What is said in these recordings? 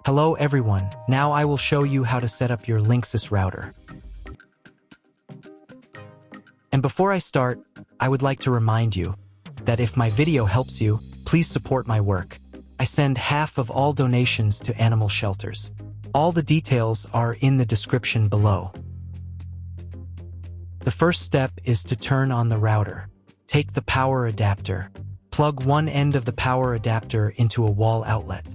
Hello everyone, now I will show you how to set up your LINKSYS router. And before I start, I would like to remind you that if my video helps you, please support my work. I send half of all donations to animal shelters. All the details are in the description below. The first step is to turn on the router. Take the power adapter. Plug one end of the power adapter into a wall outlet.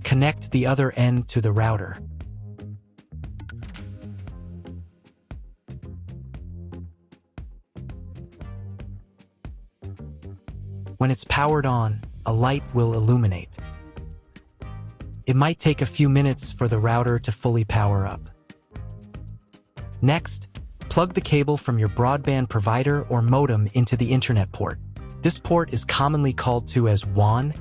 Connect the other end to the router. When it's powered on, a light will illuminate. It might take a few minutes for the router to fully power up. Next, plug the cable from your broadband provider or modem into the internet port. This port is commonly called as WAN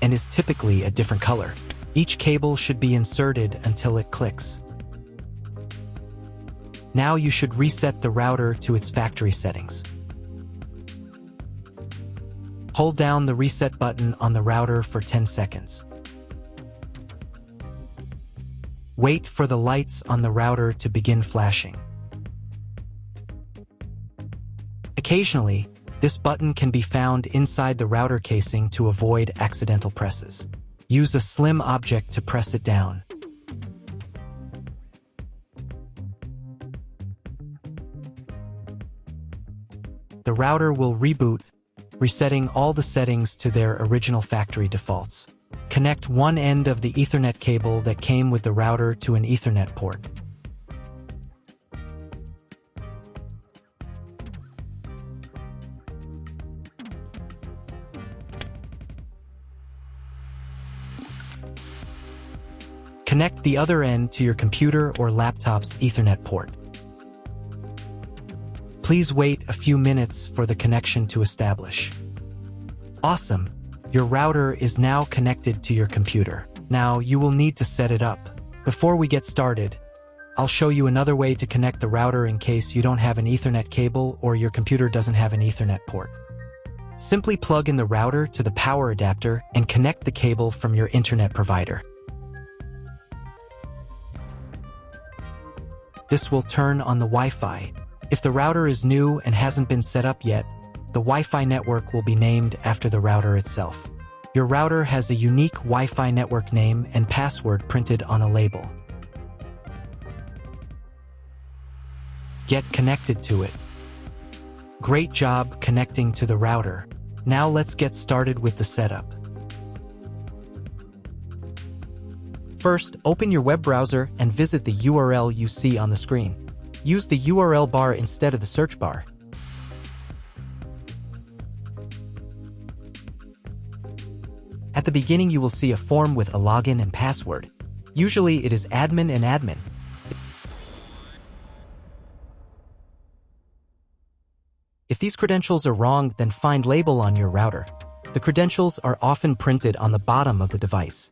and is typically a different color. Each cable should be inserted until it clicks. Now you should reset the router to its factory settings. Hold down the reset button on the router for 10 seconds. Wait for the lights on the router to begin flashing. Occasionally, this button can be found inside the router casing to avoid accidental presses. Use a slim object to press it down. The router will reboot, resetting all the settings to their original factory defaults. Connect one end of the Ethernet cable that came with the router to an Ethernet port. Connect the other end to your computer or laptop's Ethernet port. Please wait a few minutes for the connection to establish. Awesome! Your router is now connected to your computer. Now you will need to set it up. Before we get started, I'll show you another way to connect the router in case you don't have an Ethernet cable or your computer doesn't have an Ethernet port. Simply plug in the router to the power adapter and connect the cable from your internet provider. This will turn on the Wi-Fi. If the router is new and hasn't been set up yet, the Wi-Fi network will be named after the router itself. Your router has a unique Wi-Fi network name and password printed on a label. Get connected to it. Great job connecting to the router. Now let's get started with the setup. First, open your web browser and visit the URL you see on the screen. Use the URL bar instead of the search bar. At the beginning, you will see a form with a login and password. Usually, it is admin and admin. If these credentials are wrong, then find label on your router. The credentials are often printed on the bottom of the device.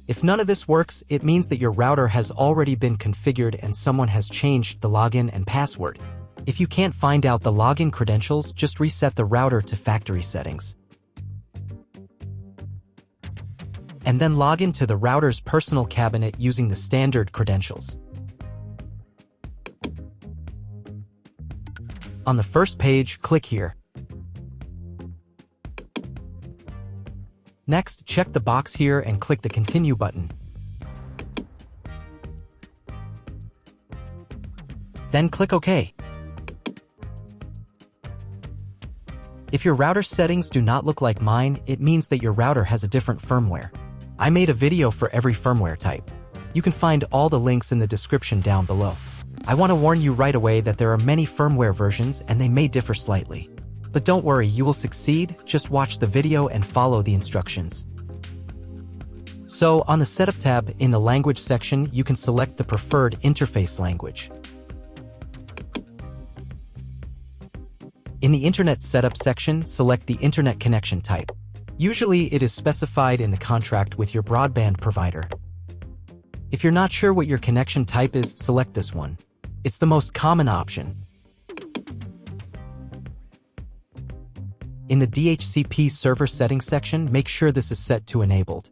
If none of this works, it means that your router has already been configured and someone has changed the login and password. If you can't find out the login credentials, just reset the router to factory settings. And then log into the router's personal cabinet using the standard credentials. On the first page, click here. Next, check the box here and click the Continue button. Then click OK. If your router settings do not look like mine, it means that your router has a different firmware. I made a video for every firmware type. You can find all the links in the description down below. I want to warn you right away that there are many firmware versions and they may differ slightly. But don't worry, you will succeed. Just watch the video and follow the instructions. So, on the Setup tab in the Language section, you can select the preferred interface language. In the Internet Setup section, select the Internet connection type. Usually, it is specified in the contract with your broadband provider. If you're not sure what your connection type is, select this one. It's the most common option. In the DHCP server settings section, make sure this is set to enabled.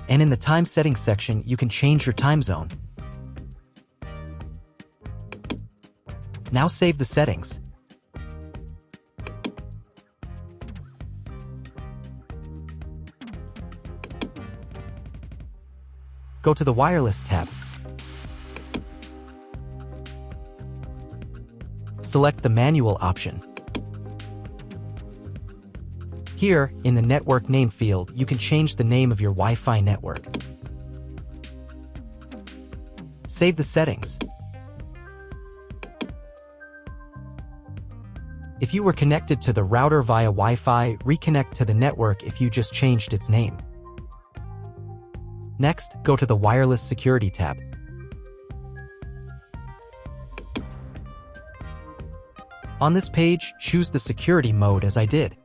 And in the time settings section, you can change your time zone. Now save the settings. Go to the Wireless tab. Select the Manual option. Here, in the Network Name field, you can change the name of your Wi-Fi network. Save the settings. If you were connected to the router via Wi-Fi, reconnect to the network if you just changed its name. Next, go to the Wireless Security tab. On this page, choose the security mode as I did.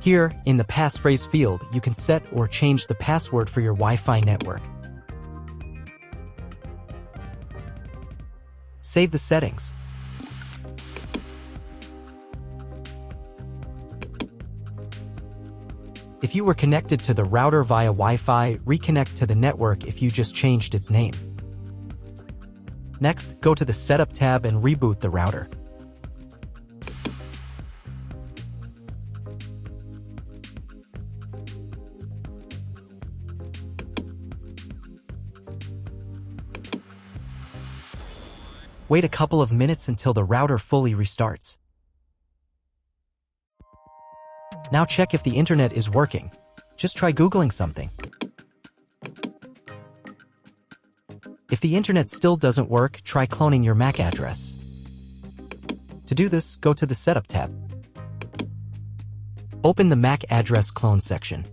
Here, in the passphrase field, you can set or change the password for your Wi-Fi network. Save the settings. If you were connected to the router via Wi-Fi, reconnect to the network if you just changed its name. Next, go to the Setup tab and reboot the router. Wait a couple of minutes until the router fully restarts. Now check if the internet is working. Just try Googling something. If the internet still doesn't work, try cloning your MAC address. To do this, go to the Setup tab. Open the MAC address clone section.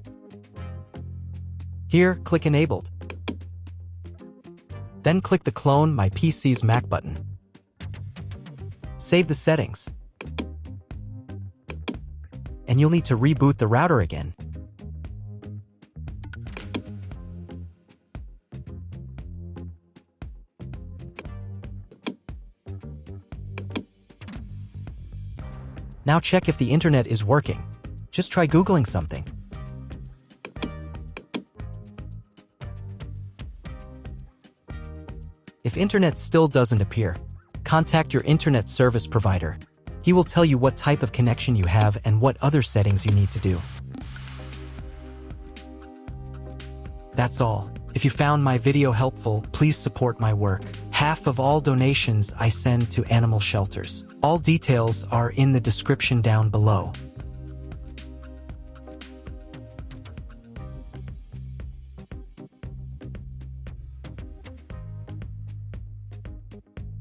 Here, click Enabled. Then click the Clone My PC's MAC button. Save the settings. And you'll need to reboot the router again. Now check if the internet is working. Just try Googling something. If internet still doesn't appear, contact your internet service provider. He will tell you what type of connection you have and what other settings you need to do. That's all. If you found my video helpful, please support my work. Half of all donations I send to animal shelters. All details are in the description down below.